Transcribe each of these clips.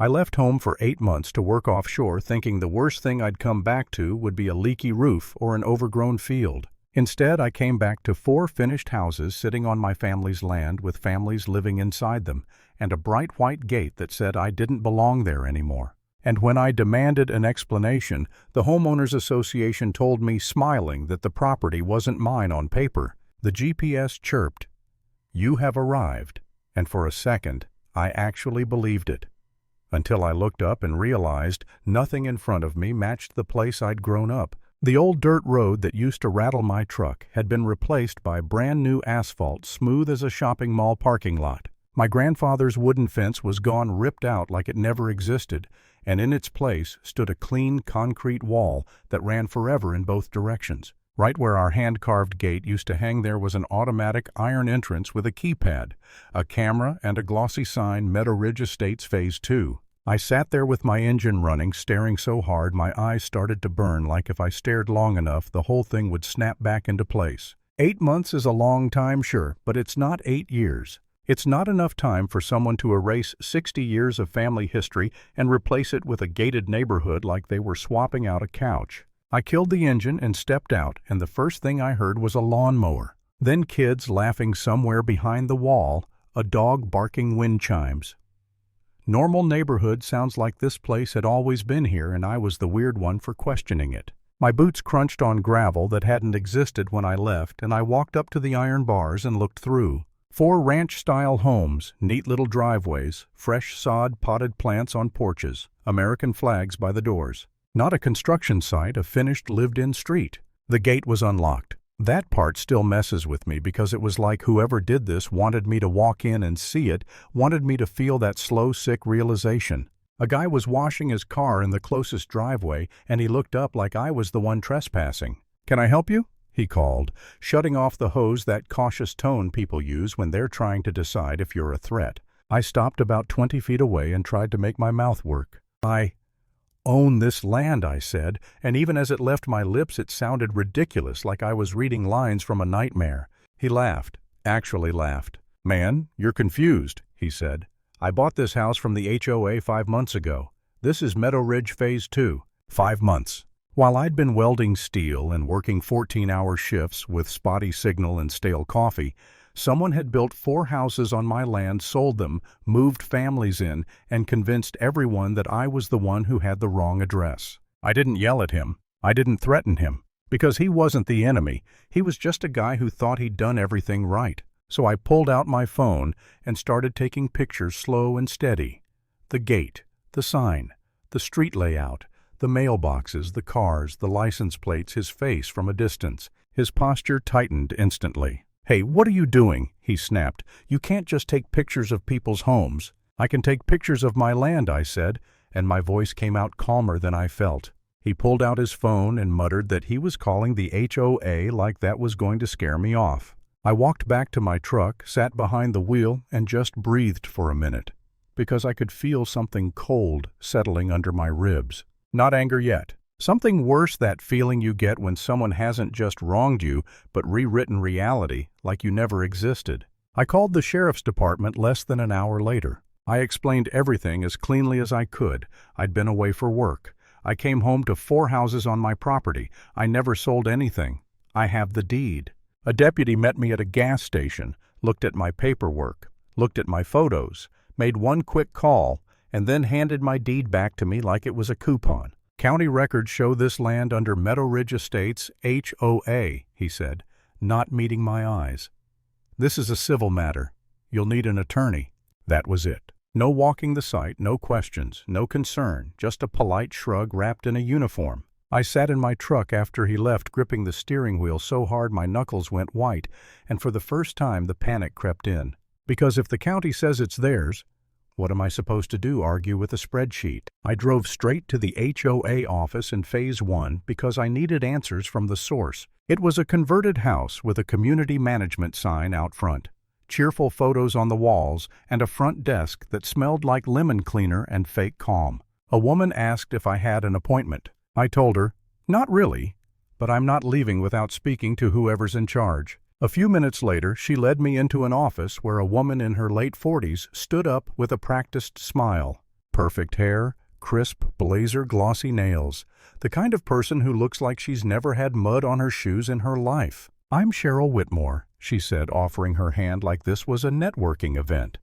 I left home for 8 months to work offshore, thinking the worst thing I'd come back to would be a leaky roof or an overgrown field. Instead, I came back to 4 finished houses sitting on my family's land with families living inside them, and a bright white gate that said I didn't belong there anymore. And when I demanded an explanation, the Homeowners Association told me, smiling, that the property wasn't mine on paper. The GPS chirped, "You have arrived," and for a second, I actually believed it. Until I looked up and realized nothing in front of me matched the place I'd grown up. The old dirt road that used to rattle my truck had been replaced by brand new asphalt, smooth as a shopping mall parking lot. My grandfather's wooden fence was gone, ripped out like it never existed, and in its place stood a clean concrete wall that ran forever in both directions. Right where our hand-carved gate used to hang there was an automatic iron entrance with a keypad, a camera, and a glossy sign, Meadow Ridge Estates Phase 2. I sat there with my engine running, staring so hard my eyes started to burn, like if I stared long enough the whole thing would snap back into place. 8 months is a long time, sure, but it's not 8 years. It's not enough time for someone to erase 60 years of family history and replace it with a gated neighborhood like they were swapping out a couch. I killed the engine and stepped out, and the first thing I heard was a lawnmower. Then kids laughing somewhere behind the wall, a dog barking wind chimes. Normal neighborhood sounds like this place had always been here, and I was the weird one for questioning it. My boots crunched on gravel that hadn't existed when I left, and I walked up to the iron bars and looked through. 4 ranch-style homes, neat little driveways, fresh sod, potted plants on porches, American flags by the doors. Not a construction site, a finished lived-in street. The gate was unlocked. That part still messes with me because it was like whoever did this wanted me to walk in and see it, wanted me to feel that slow, sick realization. A guy was washing his car in the closest driveway, and he looked up like I was the one trespassing. "Can I help you?" he called, shutting off the hose, that cautious tone people use when they're trying to decide if you're a threat. I stopped about 20 feet away and tried to make my mouth work. "I own this land," I said, and even as it left my lips it sounded ridiculous, like I was reading lines from a nightmare. He laughed, actually laughed. "Man, you're confused," he said. "I bought this house from the HOA 5 months ago. This is Meadow Ridge Phase 2. 5 months. While I'd been welding steel and working 14-hour shifts with spotty signal and stale coffee, someone had built 4 houses on my land, sold them, moved families in, and convinced everyone that I was the one who had the wrong address. I didn't yell at him. I didn't threaten him. Because he wasn't the enemy. He was just a guy who thought he'd done everything right. So I pulled out my phone and started taking pictures, slow and steady. The gate, the sign, the street layout, the mailboxes, the cars, the license plates, his face from a distance. His posture tightened instantly. "Hey, what are you doing?" he snapped. "You can't just take pictures of people's homes." "I can take pictures of my land," I said, and my voice came out calmer than I felt. He pulled out his phone and muttered that he was calling the HOA like that was going to scare me off. I walked back to my truck, sat behind the wheel, and just breathed for a minute, because I could feel something cold settling under my ribs. Not anger yet. Something worse, that feeling you get when someone hasn't just wronged you, but rewritten reality like you never existed. I called the sheriff's department less than an hour later. I explained everything as cleanly as I could. I'd been away for work. I came home to 4 houses on my property. I never sold anything. I have the deed. A deputy met me at a gas station, looked at my paperwork, looked at my photos, made one quick call, and then handed my deed back to me like it was a coupon. "County records show this land under Meadow Ridge Estates, HOA, he said, not meeting my eyes. "This is a civil matter. You'll need an attorney." That was it. No walking the site, no questions, no concern, just a polite shrug wrapped in a uniform. I sat in my truck after he left, gripping the steering wheel so hard my knuckles went white, and for the first time the panic crept in. Because if the county says it's theirs, what am I supposed to do, argue with a spreadsheet? I drove straight to the HOA office in Phase 1 because I needed answers from the source. It was a converted house with a community management sign out front, cheerful photos on the walls, and a front desk that smelled like lemon cleaner and fake calm. A woman asked if I had an appointment. I told her, "Not really, but I'm not leaving without speaking to whoever's in charge." A few minutes later, she led me into an office where a woman in her late 40s stood up with a practiced smile. Perfect hair, crisp, blazer glossy nails. The kind of person who looks like she's never had mud on her shoes in her life. "I'm Cheryl Whitmore," she said, offering her hand like this was a networking event.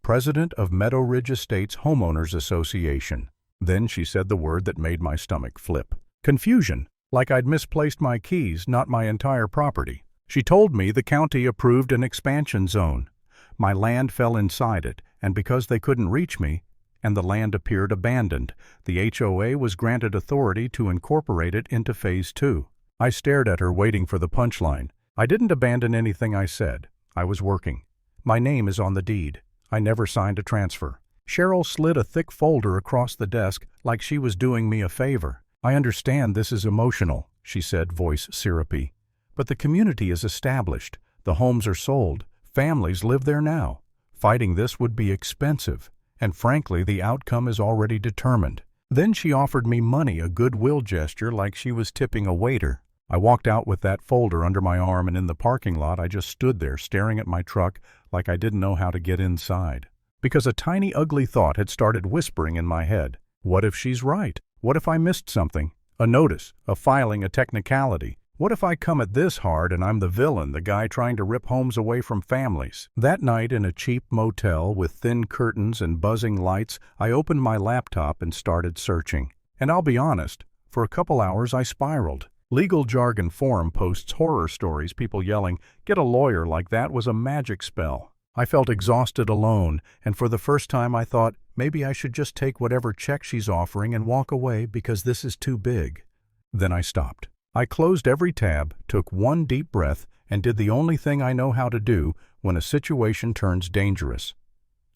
"President of Meadow Ridge Estates Homeowners Association." Then she said the word that made my stomach flip. Confusion, like I'd misplaced my keys, not my entire property. She told me the county approved an expansion zone. My land fell inside it, and because they couldn't reach me, and the land appeared abandoned, the HOA was granted authority to incorporate it into Phase 2. I stared at her, waiting for the punchline. I didn't abandon anything I said. I was working. My name is on the deed. I never signed a transfer. Cheryl slid a thick folder across the desk like she was doing me a favor. "I understand this is emotional," she said, voice syrupy. "But the community is established. The homes are sold. Families live there now. Fighting this would be expensive. And frankly, the outcome is already determined." Then she offered me money, a goodwill gesture like she was tipping a waiter. I walked out with that folder under my arm, and in the parking lot I just stood there staring at my truck like I didn't know how to get inside. Because a tiny ugly thought had started whispering in my head. What if she's right? What if I missed something? A notice, a filing, a technicality. What if I come at this hard and I'm the villain, the guy trying to rip homes away from families? That night in a cheap motel with thin curtains and buzzing lights, I opened my laptop and started searching. And I'll be honest, for a couple hours I spiraled. Legal jargon forum posts, horror stories, people yelling, "Get a lawyer," like that was a magic spell. I felt exhausted alone, and for the first time I thought, maybe I should just take whatever check she's offering and walk away because this is too big. Then I stopped. I closed every tab, took one deep breath, and did the only thing I know how to do when a situation turns dangerous.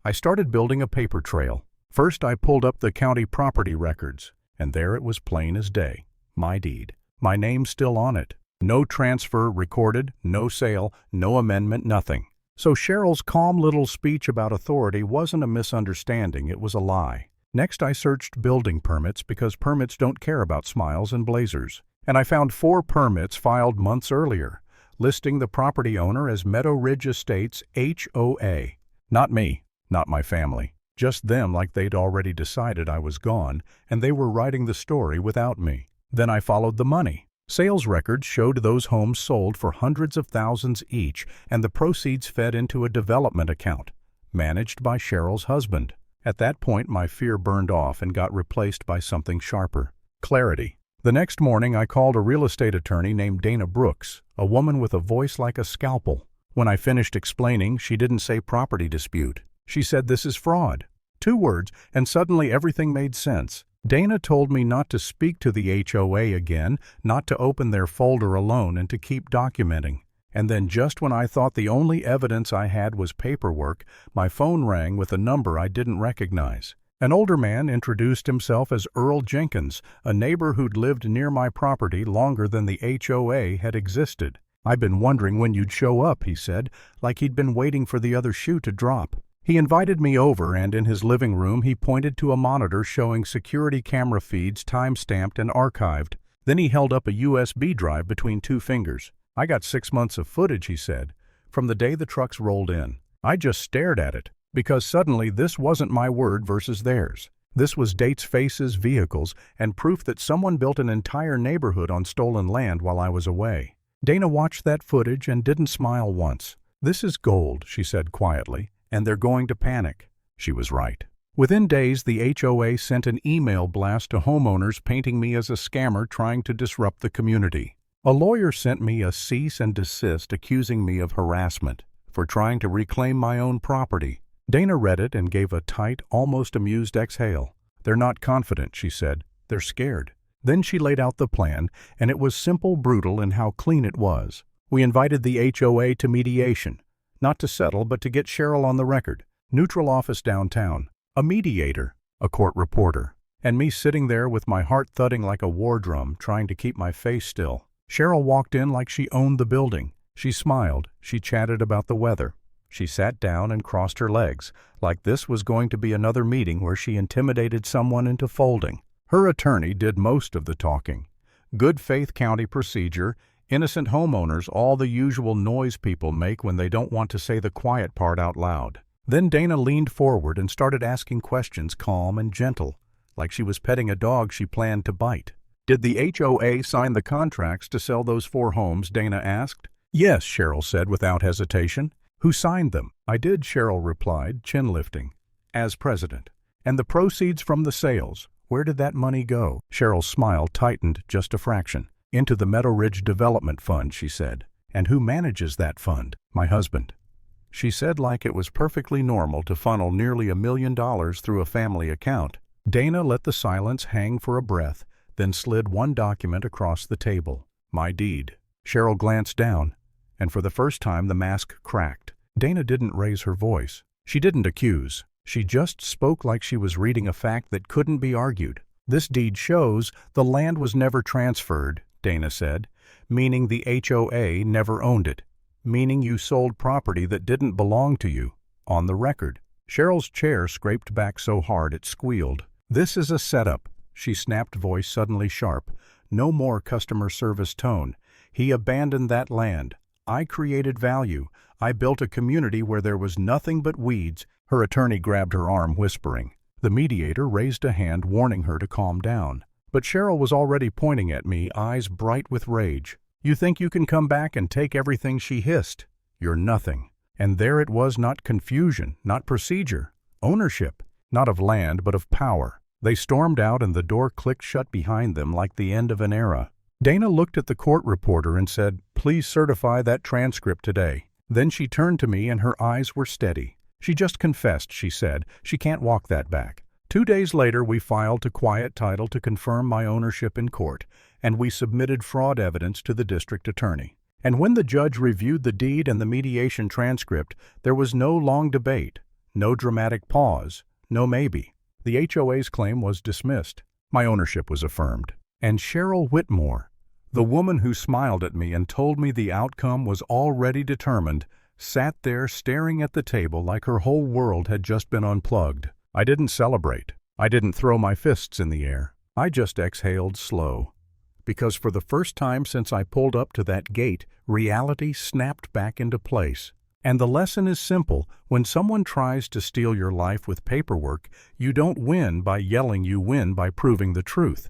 I started building a paper trail. First I pulled up the county property records, and there it was plain as day. My deed. My name still on it. No transfer recorded, no sale, no amendment, nothing. So Cheryl's calm little speech about authority wasn't a misunderstanding, it was a lie. Next I searched building permits because permits don't care about smiles and blazers. And I found 4 permits filed months earlier, listing the property owner as Meadow Ridge Estates HOA. Not me, not my family. Just them, like they'd already decided I was gone, and they were writing the story without me. Then I followed the money. Sales records showed those homes sold for hundreds of thousands each, and the proceeds fed into a development account, managed by Cheryl's husband. At that point, my fear burned off and got replaced by something sharper. Clarity. The next morning, I called a real estate attorney named Dana Brooks, a woman with a voice like a scalpel. When I finished explaining, she didn't say property dispute. She said, "This is fraud." 2 words, and suddenly everything made sense. Dana told me not to speak to the HOA again, not to open their folder alone, and to keep documenting. And then just when I thought the only evidence I had was paperwork, my phone rang with a number I didn't recognize. An older man introduced himself as Earl Jenkins, a neighbor who'd lived near my property longer than the HOA had existed. "I've been wondering when you'd show up," he said, like he'd been waiting for the other shoe to drop. He invited me over, and in his living room he pointed to a monitor showing security camera feeds time-stamped and archived. Then he held up a USB drive between 2 fingers. "I got 6 months of footage," he said, "from the day the trucks rolled in." I just stared at it, because suddenly this wasn't my word versus theirs. This was dates, faces, vehicles, and proof that someone built an entire neighborhood on stolen land while I was away. Dana watched that footage and didn't smile once. "This is gold," she said quietly. "And they're going to panic." She was right. Within days, the HOA sent an email blast to homeowners painting me as a scammer trying to disrupt the community. A lawyer sent me a cease and desist accusing me of harassment for trying to reclaim my own property. Dana read it and gave a tight, almost amused exhale. "They're not confident," she said. "They're scared." Then she laid out the plan, and it was simple, brutal, and how clean it was. We invited the HOA to mediation. Not to settle, but to get Cheryl on the record. Neutral office downtown. A mediator. A court reporter. And me sitting there with my heart thudding like a war drum, trying to keep my face still. Cheryl walked in like she owned the building. She smiled. She chatted about the weather. She sat down and crossed her legs, like this was going to be another meeting where she intimidated someone into folding. Her attorney did most of the talking. Good faith county procedure, innocent homeowners, all the usual noise people make when they don't want to say the quiet part out loud. Then Dana leaned forward and started asking questions, calm and gentle, like she was petting a dog she planned to bite. "Did the HOA sign the contracts to sell those 4 homes?" Dana asked. "Yes," Cheryl said without hesitation. "Who signed them?" "I did," Cheryl replied, chin lifting. "As president." "And the proceeds from the sales, where did that money go?" Cheryl's smile tightened just a fraction. "Into the Meadow Ridge Development Fund," she said. "And who manages that fund?" "My husband," she said, like it was perfectly normal to funnel nearly $1 million through a family account. Dana let the silence hang for a breath, then slid one document across the table. "My deed." Cheryl glanced down, and for the first time the mask cracked. Dana didn't raise her voice. She didn't accuse. She just spoke like she was reading a fact that couldn't be argued. "This deed shows the land was never transferred," Dana said, "meaning the HOA never owned it, meaning you sold property that didn't belong to you. On the record." Cheryl's chair scraped back so hard it squealed. "This is a setup," she snapped, voice suddenly sharp. "No more customer service tone. He abandoned that land. I created value. I built a community where there was nothing but weeds." Her attorney grabbed her arm, whispering. The mediator raised a hand, warning her to calm down. But Cheryl was already pointing at me, eyes bright with rage. "You think you can come back and take everything?" she hissed. "You're nothing." And there it was, not confusion, not procedure. Ownership, not of land, but of power. They stormed out and the door clicked shut behind them like the end of an era. Dana looked at the court reporter and said, "Please certify that transcript today." Then she turned to me and her eyes were steady. "She just confessed," she said. "She can't walk that back." 2 days later, we filed to quiet title to confirm my ownership in court, and we submitted fraud evidence to the district attorney. And when the judge reviewed the deed and the mediation transcript, there was no long debate, no dramatic pause, no maybe. The HOA's claim was dismissed. My ownership was affirmed. And Cheryl Whitmore, the woman who smiled at me and told me the outcome was already determined, sat there staring at the table like her whole world had just been unplugged. I didn't celebrate. I didn't throw my fists in the air. I just exhaled slow. Because for the first time since I pulled up to that gate, reality snapped back into place. And the lesson is simple. When someone tries to steal your life with paperwork, you don't win by yelling, you win by proving the truth.